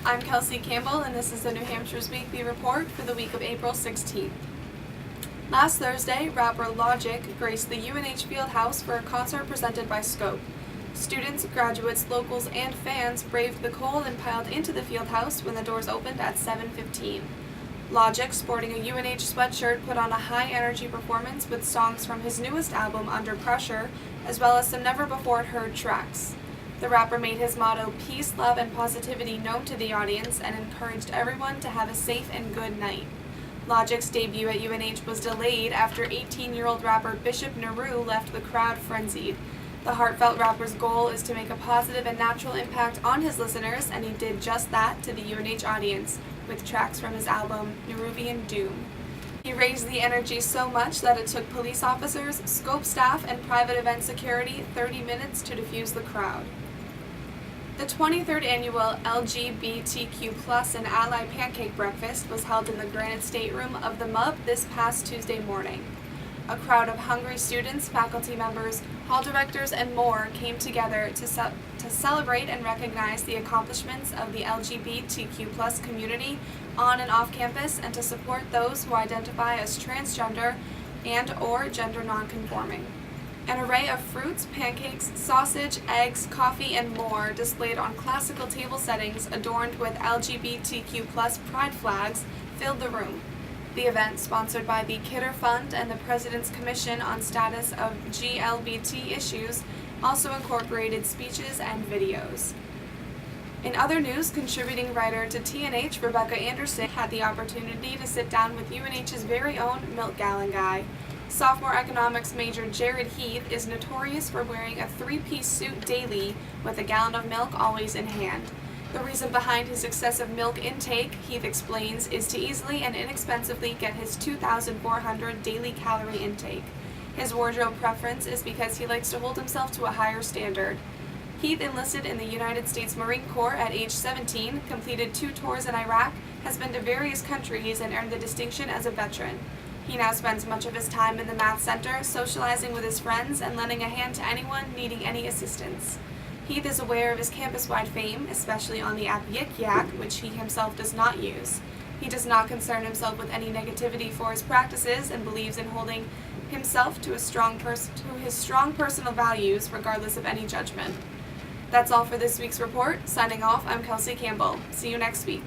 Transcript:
I'm Kelsea Campbell, and this is the New Hampshire's Weekly Report for the week of April 16th. Last Thursday, rapper Logic graced the UNH Fieldhouse for a concert presented by Scope. Students, graduates, locals, and fans braved the cold and piled into the Fieldhouse when the doors opened at 7:15. Logic, sporting a UNH sweatshirt, put on a high-energy performance with songs from his newest album, Under Pressure, as well as some never-before-heard tracks. The rapper made his motto, peace, love, and positivity, known to the audience and encouraged everyone to have a safe and good night. Logic's debut at UNH was delayed after 18-year-old rapper Bishop Nehru left the crowd frenzied. The heartfelt rapper's goal is to make a positive and natural impact on his listeners, and he did just that to the UNH audience, with tracks from his album, Nehruvian Doom. He raised the energy so much that it took police officers, Scope staff, and private event security 30 minutes to defuse the crowd. The 23rd annual LGBTQ+ and Ally Pancake Breakfast was held in the granite stateroom of the MUB this past Tuesday morning. A crowd of hungry students, faculty members, hall directors, and more came together to celebrate and recognize the accomplishments of the LGBTQ+ community on and off campus, and to support those who identify as transgender and/or gender nonconforming. An array of fruits, pancakes, sausage, eggs, coffee, and more displayed on classical table settings adorned with LGBTQ+ pride flags filled the room. The event, sponsored by the Kidder Fund and the President's Commission on Status of GLBT Issues, also incorporated speeches and videos. In other news, contributing writer to TNH, Rebecca Anderson, had the opportunity to sit down with UNH's very own milk gallon guy. Sophomore economics major Jared Heath is notorious for wearing a three-piece suit daily with a gallon of milk always in hand. The reason behind his excessive milk intake, Heath explains, is to easily and inexpensively get his 2,400 daily calorie intake. His wardrobe preference is because he likes to hold himself to a higher standard. Heath enlisted in the United States Marine Corps at age 17, completed 2 tours in Iraq, has been to various countries, and earned the distinction as a veteran. He now spends much of his time in the math center, socializing with his friends and lending a hand to anyone needing any assistance. Heath is aware of his campus-wide fame, especially on the app Yik Yak, which he himself does not use. He does not concern himself with any negativity for his practices and believes in holding himself to his strong personal values, regardless of any judgment. That's all for this week's report. Signing off, I'm Kelsea Campbell. See you next week.